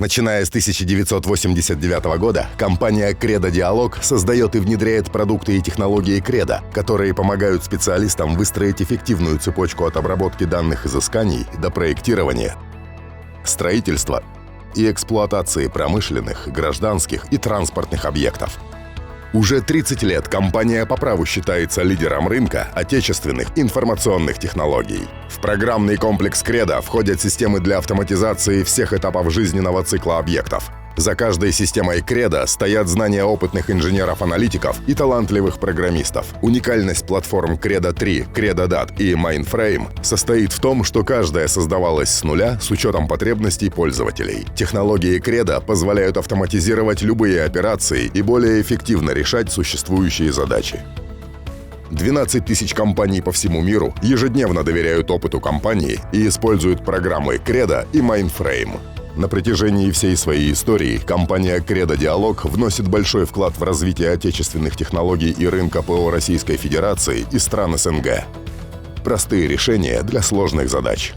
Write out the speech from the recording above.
Начиная с 1989 года, компания Credo Dialog создает и внедряет продукты и технологии Credo, которые помогают специалистам выстроить эффективную цепочку от обработки данных изысканий до проектирования, строительства и эксплуатации промышленных, гражданских и транспортных объектов. Уже 30 лет компания по праву считается лидером рынка отечественных информационных технологий. В программный комплекс Credo входят системы для автоматизации всех этапов жизненного цикла объектов. За каждой системой Credo стоят знания опытных инженеров-аналитиков и талантливых программистов. Уникальность платформ Credo 3, Credo Dat и Mainframe состоит в том, что каждая создавалась с нуля с учетом потребностей пользователей. Технологии Credo позволяют автоматизировать любые операции и более эффективно решать существующие задачи. 12 тысяч компаний по всему миру ежедневно доверяют опыту компании и используют программы Credo и Mainframe. На протяжении всей своей истории компания Credo Dialog вносит большой вклад в развитие отечественных технологий и рынка ПО Российской Федерации и стран СНГ. Простые решения для сложных задач.